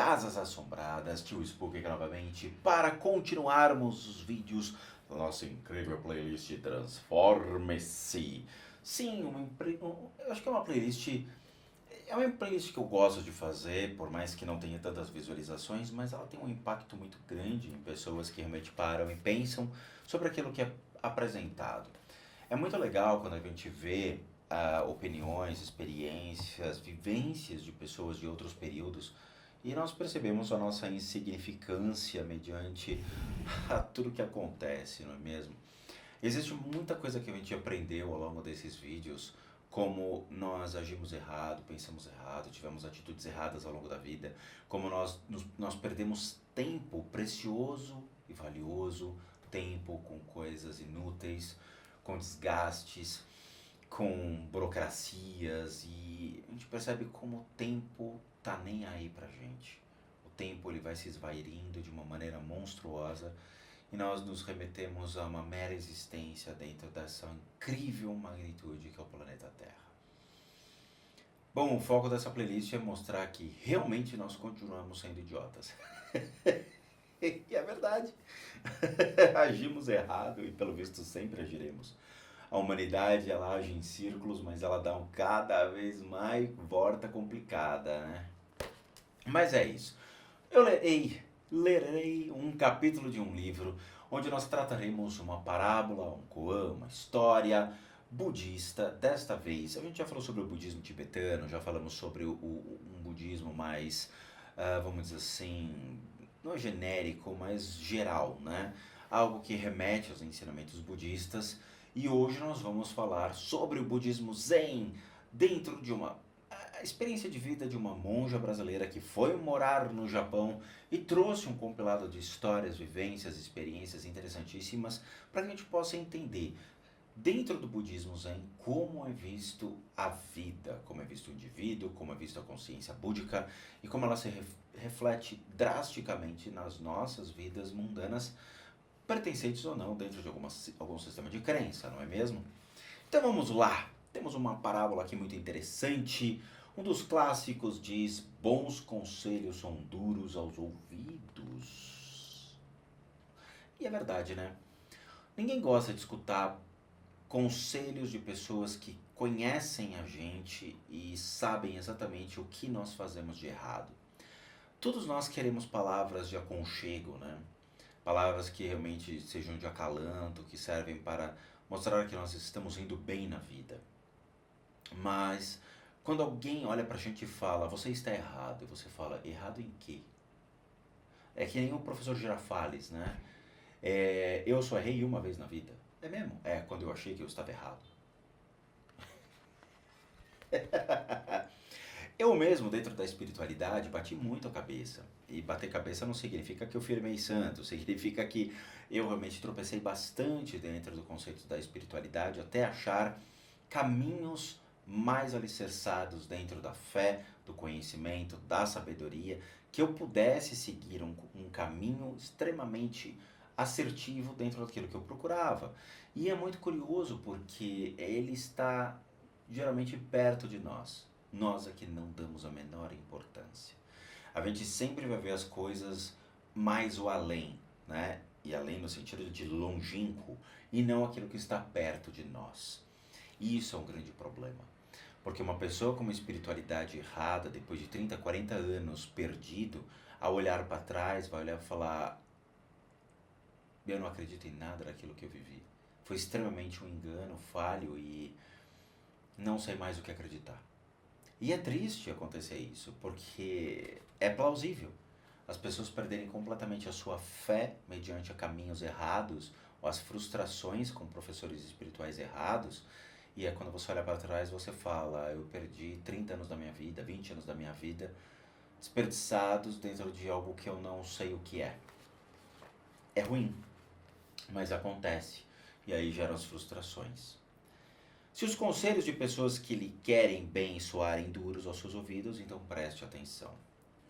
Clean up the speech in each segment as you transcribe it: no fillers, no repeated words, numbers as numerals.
Casas Assombradas, Tio Spook aqui novamente, para continuarmos os vídeos da nossa incrível playlist Transforme-se. Sim, eu acho que é uma playlist que eu gosto de fazer, por mais que não tenha tantas visualizações, mas ela tem um impacto muito grande em pessoas que realmente param e pensam sobre aquilo que é apresentado. É muito legal quando a gente vê opiniões, experiências, vivências de pessoas de outros períodos e nós percebemos a nossa insignificância mediante a tudo que acontece, não é mesmo? Existe muita coisa que a gente aprendeu ao longo desses vídeos, como nós agimos errado, pensamos errado, tivemos atitudes erradas ao longo da vida, como nós perdemos tempo precioso e valioso, tempo com coisas inúteis, com desgastes, com burocracias, e a gente percebe como o tempo tá nem aí pra gente. O tempo ele vai se esvairindo de uma maneira monstruosa e nós nos remetemos a uma mera existência dentro dessa incrível magnitude que é o planeta Terra. Bom, o foco dessa playlist é mostrar que realmente nós continuamos sendo idiotas. E é verdade. Agimos errado e pelo visto sempre agiremos. A humanidade ela age em círculos, mas ela dá cada vez mais volta complicada, né? Mas é isso. Eu lerei um capítulo de um livro onde nós trataremos uma parábola, um koan, uma história budista. Desta vez, a gente já falou sobre o budismo tibetano, já falamos sobre um budismo mais, vamos dizer assim, não é genérico, mas geral, né? Algo que remete aos ensinamentos budistas. E hoje nós vamos falar sobre o budismo Zen dentro de uma a experiência de vida de uma monja brasileira que foi morar no Japão e trouxe um compilado de histórias, vivências, experiências interessantíssimas para que a gente possa entender dentro do budismo Zen como é visto a vida, como é visto o indivíduo, como é visto a consciência búdica e como ela se reflete drasticamente nas nossas vidas mundanas, pertencentes ou não dentro de algum sistema de crença, não é mesmo? Então vamos lá! Temos uma parábola aqui muito interessante. Um dos clássicos diz: bons conselhos são duros aos ouvidos. E é verdade, né? Ninguém gosta de escutar conselhos de pessoas que conhecem a gente e sabem exatamente o que nós fazemos de errado. Todos nós queremos palavras de aconchego, né? Palavras que realmente sejam de acalanto, que servem para mostrar que nós estamos indo bem na vida. Mas quando alguém olha pra gente e fala, você está errado, e você fala, errado em quê? É que nem o professor Girafales, né? Eu só errei uma vez na vida. É mesmo? É, quando eu achei que eu estava errado. Eu mesmo, dentro da espiritualidade, bati muito a cabeça. E bater cabeça não significa que eu firmei santo, significa que eu realmente tropecei bastante dentro do conceito da espiritualidade até achar caminhos mais alicerçados dentro da fé, do conhecimento, da sabedoria, que eu pudesse seguir um caminho extremamente assertivo dentro daquilo que eu procurava. E é muito curioso porque ele está geralmente perto de nós. Nós aqui não damos a menor importância. A gente sempre vai ver as coisas mais o além, né? E além no sentido de longínquo, e não aquilo que está perto de nós. E isso é um grande problema. Porque uma pessoa com uma espiritualidade errada, depois de 30, 40 anos perdido, ao olhar para trás, vai olhar e falar: eu não acredito em nada daquilo que eu vivi. Foi extremamente um engano, falho e não sei mais o que acreditar. E é triste acontecer isso, porque é plausível as pessoas perderem completamente a sua fé mediante a caminhos errados, ou as frustrações com professores espirituais errados, e é quando você olha para trás você fala, eu perdi 30 anos da minha vida, 20 anos da minha vida, desperdiçados dentro de algo que eu não sei o que é. É ruim, mas acontece, e aí geram as frustrações. Se os conselhos de pessoas que lhe querem bem soarem duros aos seus ouvidos, então preste atenção,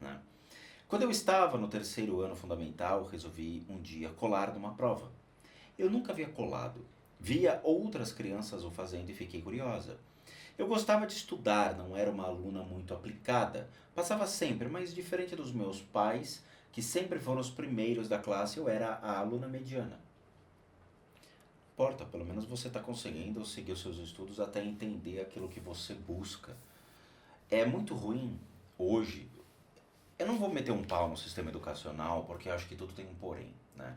né? Quando eu estava no terceiro ano fundamental, resolvi um dia colar numa prova. Eu nunca havia colado. Via outras crianças o fazendo e fiquei curiosa. Eu gostava de estudar, não era uma aluna muito aplicada. Passava sempre, mas diferente dos meus pais, que sempre foram os primeiros da classe, eu era a aluna mediana. Não importa, pelo menos você está conseguindo seguir os seus estudos até entender aquilo que você busca. É muito ruim hoje. Eu não vou meter um pau no sistema educacional, porque eu acho que tudo tem um porém, né?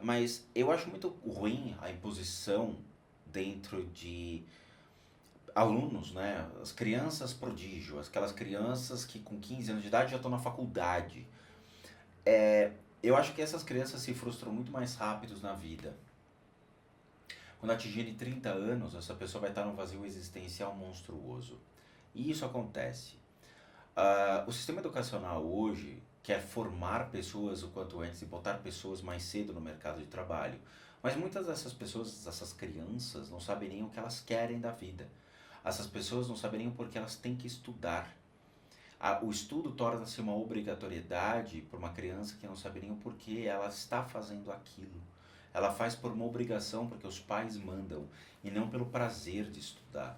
Mas eu acho muito ruim a imposição dentro de alunos, né? As crianças prodígio, aquelas crianças que com 15 anos de idade já estão na faculdade. Eu acho que essas crianças se frustram muito mais rápidos na vida. Quando atingirem 30 anos, essa pessoa vai estar num vazio existencial monstruoso. E isso acontece. O sistema educacional hoje quer formar pessoas o quanto antes e botar pessoas mais cedo no mercado de trabalho. Mas muitas dessas pessoas, dessas crianças, não sabem nem o que elas querem da vida. Essas pessoas não sabem nem o porquê elas têm que estudar. O estudo torna-se uma obrigatoriedade para uma criança que não sabe nem o porquê ela está fazendo aquilo. Ela faz por uma obrigação, porque os pais mandam, e não pelo prazer de estudar.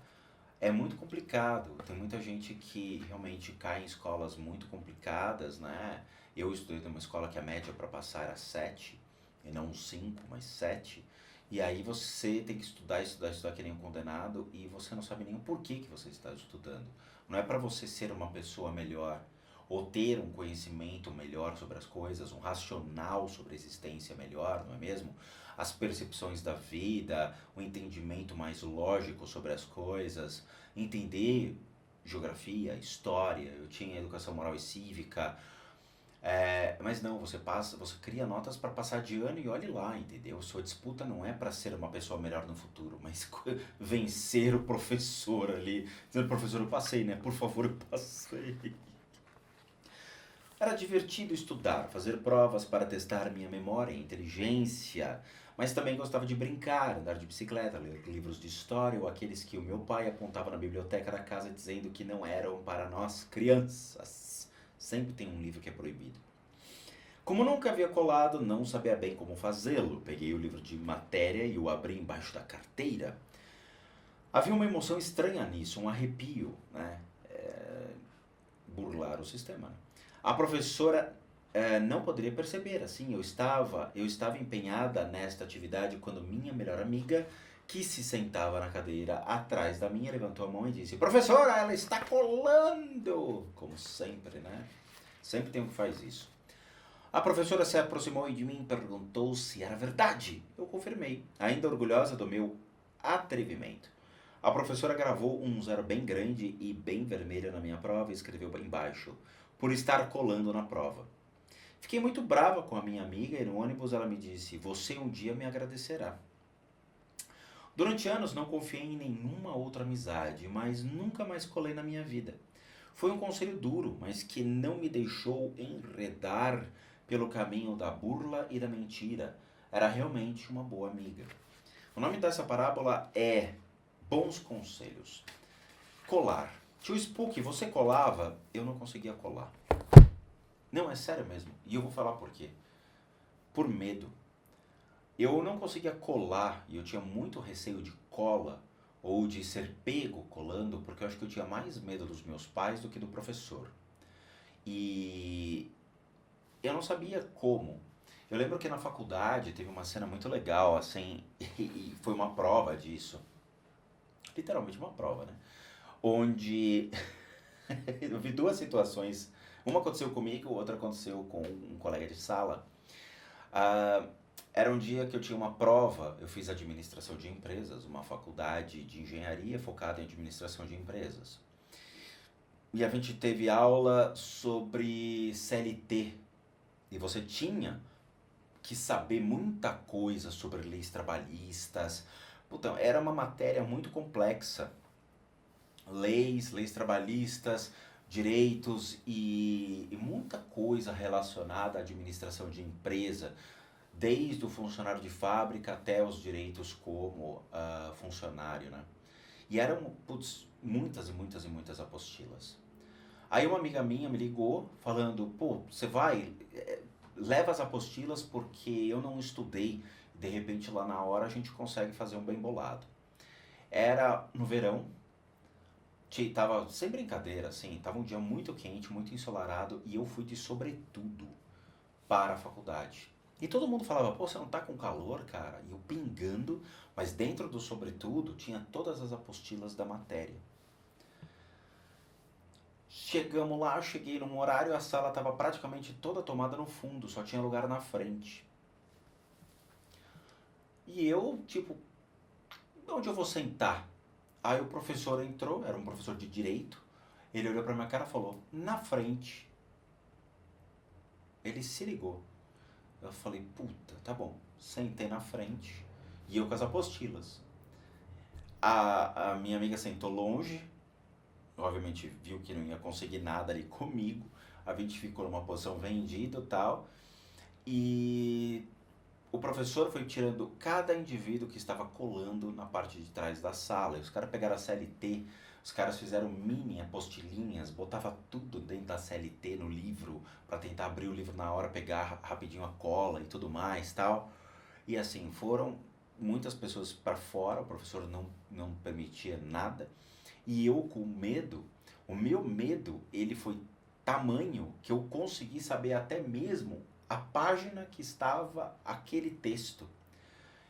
É muito complicado, tem muita gente que realmente cai em escolas muito complicadas, né? Eu estudei numa escola que a média para passar era 7, e não 5, mas 7. E aí você tem que estudar, estudar, estudar que nem um condenado, e você não sabe nem o porquê que você está estudando. Não é para você ser uma pessoa melhor, ou ter um conhecimento melhor sobre as coisas, um racional sobre a existência melhor, não é mesmo? As percepções da vida, um entendimento mais lógico sobre as coisas, entender geografia, história, eu tinha educação moral e cívica, mas não, você cria notas para passar de ano e olhe lá, entendeu? Sua disputa não é para ser uma pessoa melhor no futuro, mas vencer o professor ali, dizendo, professor, eu passei, né? Por favor, eu passei. Era divertido estudar, fazer provas para testar minha memória e inteligência, mas também gostava de brincar, andar de bicicleta, ler livros de história ou aqueles que o meu pai apontava na biblioteca da casa dizendo que não eram para nós crianças. Sempre tem um livro que é proibido. Como nunca havia colado, não sabia bem como fazê-lo. Peguei o livro de matéria e o abri embaixo da carteira. Havia uma emoção estranha nisso, um arrepio, né? Burlar o sistema, né? A professora não poderia perceber, assim, eu estava empenhada nesta atividade quando minha melhor amiga, que se sentava na cadeira atrás da minha, levantou a mão e disse, professora, ela está colando! Como sempre, né? Sempre tem um que faz isso. A professora se aproximou de mim e perguntou se era verdade. Eu confirmei, ainda orgulhosa do meu atrevimento. A professora gravou um zero bem grande e bem vermelho na minha prova e escreveu embaixo, por estar colando na prova. Fiquei muito brava com a minha amiga e no ônibus ela me disse, você um dia me agradecerá. Durante anos não confiei em nenhuma outra amizade, mas nunca mais colei na minha vida. Foi um conselho duro, mas que não me deixou enredar pelo caminho da burla e da mentira. Era realmente uma boa amiga. O nome dessa parábola é Bons Conselhos. Colar. Tio Spook, você colava? Eu não conseguia colar. Não, é sério mesmo. E eu vou falar por quê. Por medo. Eu não conseguia colar e eu tinha muito receio de cola ou de ser pego colando, porque eu acho que eu tinha mais medo dos meus pais do que do professor. E eu não sabia como. Eu lembro que na faculdade teve uma cena muito legal, assim, e foi uma prova disso. Literalmente uma prova, né? Onde eu vi duas situações. Uma aconteceu comigo, outra aconteceu com um colega de sala. Era um dia que eu tinha uma prova, eu fiz administração de empresas, uma faculdade de engenharia focada em administração de empresas. E a gente teve aula sobre CLT. E você tinha que saber muita coisa sobre leis trabalhistas. Puta, era uma matéria muito complexa. Leis trabalhistas, direitos e muita coisa relacionada à administração de empresa, desde o funcionário de fábrica até os direitos como funcionário, né? E eram, muitas e muitas e muitas apostilas. Aí uma amiga minha me ligou falando, pô, você vai, leva as apostilas porque eu não estudei. De repente lá na hora a gente consegue fazer um bem bolado. Era no verão, Tava sem brincadeira, assim, tava um dia muito quente, muito ensolarado e eu fui de sobretudo para a faculdade. E todo mundo falava, pô, você não tá com calor, cara? E eu pingando, mas dentro do sobretudo tinha todas as apostilas da matéria. Chegamos lá, eu cheguei num horário, a sala estava praticamente toda tomada no fundo, só tinha lugar na frente. E eu, tipo, onde eu vou sentar? Aí o professor entrou, era um professor de direito, ele olhou pra minha cara e falou, na frente. Ele se ligou. Eu falei, puta, tá bom. Sentei na frente e eu com as apostilas. A minha amiga sentou longe, obviamente viu que não ia conseguir nada ali comigo. A gente ficou numa posição vendida e tal. E o professor foi tirando cada indivíduo que estava colando na parte de trás da sala. E os caras pegaram a CLT, os caras fizeram mini apostilinhas, botava tudo dentro da CLT no livro para tentar abrir o livro na hora, pegar rapidinho a cola e tudo mais, tal. E assim, foram muitas pessoas para fora, o professor não permitia nada. E eu com medo, o meu medo, ele foi tamanho que eu consegui saber até mesmo a página que estava aquele texto.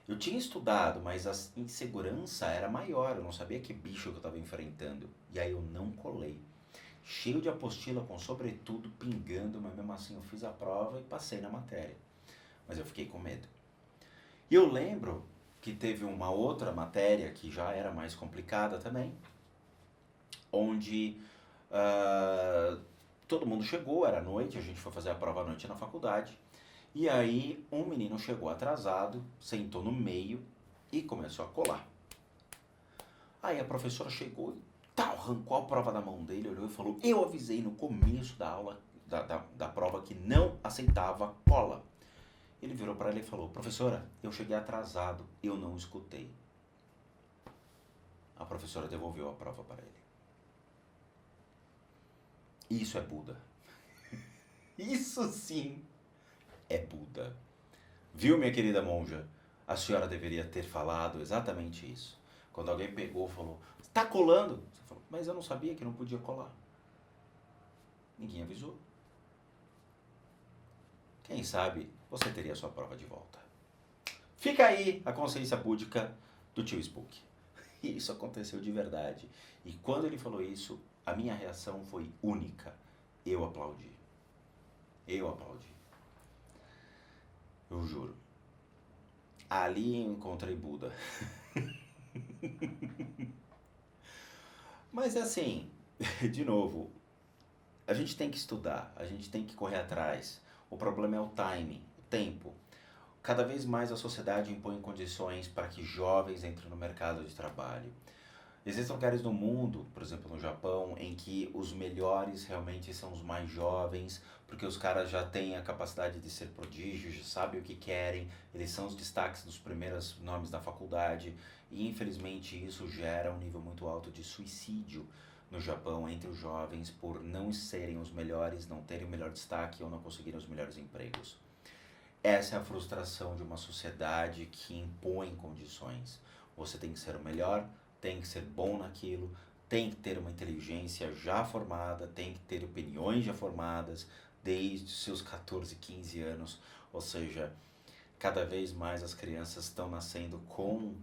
Eu tinha estudado, mas a insegurança era maior, eu não sabia que bicho que eu estava enfrentando. E aí eu não colei. Cheio de apostila, com sobretudo pingando, mas mesmo assim eu fiz a prova e passei na matéria. Mas eu fiquei com medo. E eu lembro que teve uma outra matéria que já era mais complicada também, onde todo mundo chegou, era noite, a gente foi fazer a prova à noite na faculdade. E aí um menino chegou atrasado, sentou no meio e começou a colar. Aí a professora chegou e tal, arrancou a prova da mão dele, olhou e falou, eu avisei no começo da aula, da prova, que não aceitava cola. Ele virou para ela e falou, professora, eu cheguei atrasado, eu não escutei. A professora devolveu a prova para ele. Isso é Buda. Isso sim é Buda. Viu, minha querida monja? A senhora deveria ter falado exatamente isso. Quando alguém pegou e falou, está colando? Você falou, mas eu não sabia que não podia colar. Ninguém avisou. Quem sabe você teria a sua prova de volta. Fica aí a consciência búdica do tio Spook. E isso aconteceu de verdade. E quando ele falou isso, a minha reação foi única. Eu aplaudi. Eu aplaudi. Eu juro. Ali eu encontrei Buda. Mas assim, de novo, a gente tem que estudar, a gente tem que correr atrás. O problema é o timing, o tempo. Cada vez mais a sociedade impõe condições para que jovens entrem no mercado de trabalho. Existem lugares no mundo, por exemplo no Japão, em que os melhores realmente são os mais jovens, porque os caras já têm a capacidade de ser prodígios, já sabem o que querem, eles são os destaques dos primeiros nomes da faculdade, e infelizmente isso gera um nível muito alto de suicídio no Japão entre os jovens por não serem os melhores, não terem o melhor destaque ou não conseguirem os melhores empregos. Essa é a frustração de uma sociedade que impõe condições. Você tem que ser o melhor, tem que ser bom naquilo, tem que ter uma inteligência já formada, tem que ter opiniões já formadas desde os seus 14, 15 anos. Ou seja, cada vez mais as crianças estão nascendo com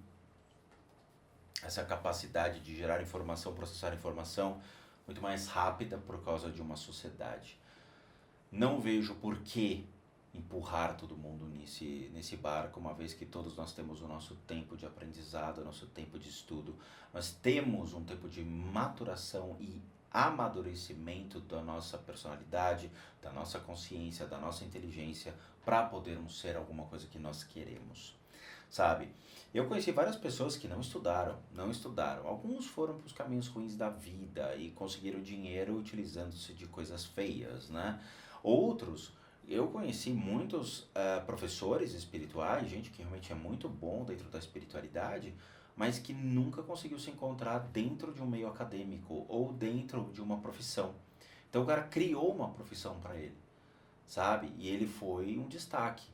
essa capacidade de gerar informação, processar informação muito mais rápida por causa de uma sociedade. Não vejo por que empurrar todo mundo nesse barco, uma vez que todos nós temos o nosso tempo de aprendizado, o nosso tempo de estudo. Nós temos um tempo de maturação e amadurecimento da nossa personalidade, da nossa consciência, da nossa inteligência, para podermos ser alguma coisa que nós queremos, sabe? Eu conheci várias pessoas que não estudaram. Alguns foram para os caminhos ruins da vida e conseguiram dinheiro utilizando-se de coisas feias, né? Outros, eu conheci muitos professores espirituais, gente que realmente é muito bom dentro da espiritualidade, mas que nunca conseguiu se encontrar dentro de um meio acadêmico ou dentro de uma profissão. Então o cara criou uma profissão para ele, sabe? E ele foi um destaque.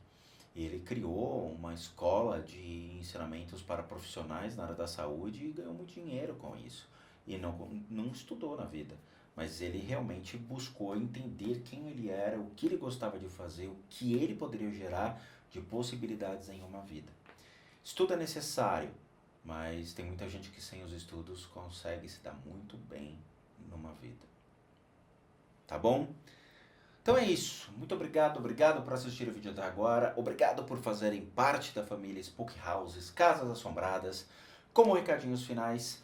Ele criou uma escola de ensinamentos para profissionais na área da saúde e ganhou muito dinheiro com isso. e não estudou na vida, mas ele realmente buscou entender quem ele era, o que ele gostava de fazer, o que ele poderia gerar de possibilidades em uma vida. Estudo é necessário, mas tem muita gente que sem os estudos consegue se dar muito bem numa vida. Tá bom? Então é isso. Muito obrigado por assistir o vídeo até agora. Obrigado por fazerem parte da família Spook Houses, Casas Assombradas. Como recadinhos finais,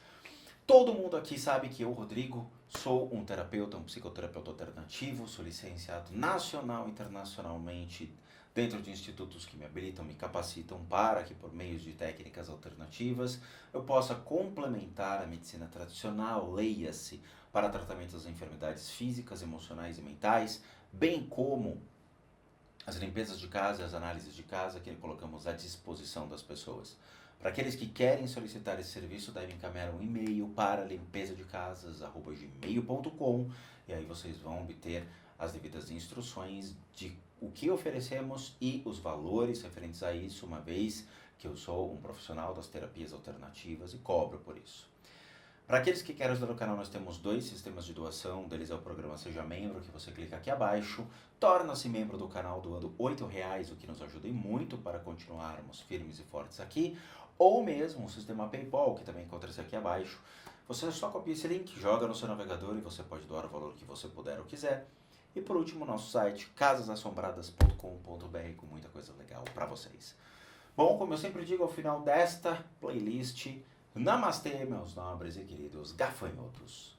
todo mundo aqui sabe que eu, Rodrigo, sou um terapeuta, um psicoterapeuta alternativo, sou licenciado nacional e internacionalmente dentro de institutos que me habilitam, me capacitam para que por meio de técnicas alternativas eu possa complementar a medicina tradicional, leia-se, para tratamento das enfermidades físicas, emocionais e mentais, bem como as limpezas de casa e as análises de casa que colocamos à disposição das pessoas. Para aqueles que querem solicitar esse serviço, devem encaminhar um e-mail para limpezadecasas@gmail.com e aí vocês vão obter as devidas instruções de o que oferecemos e os valores referentes a isso, uma vez que eu sou um profissional das terapias alternativas e cobro por isso. Para aqueles que querem ajudar o canal, nós temos 2 sistemas de doação, um deles é o programa Seja Membro, que você clica aqui abaixo, torna-se membro do canal doando R$8, o que nos ajuda e muito para continuarmos firmes e fortes aqui, ou mesmo o sistema PayPal, que também encontra-se aqui abaixo. Você só copia esse link, joga no seu navegador e você pode doar o valor que você puder ou quiser. E por último, nosso site casasassombradas.com.br com muita coisa legal para vocês. Bom, como eu sempre digo ao final desta playlist, namastê, meus nobres e queridos gafanhotos.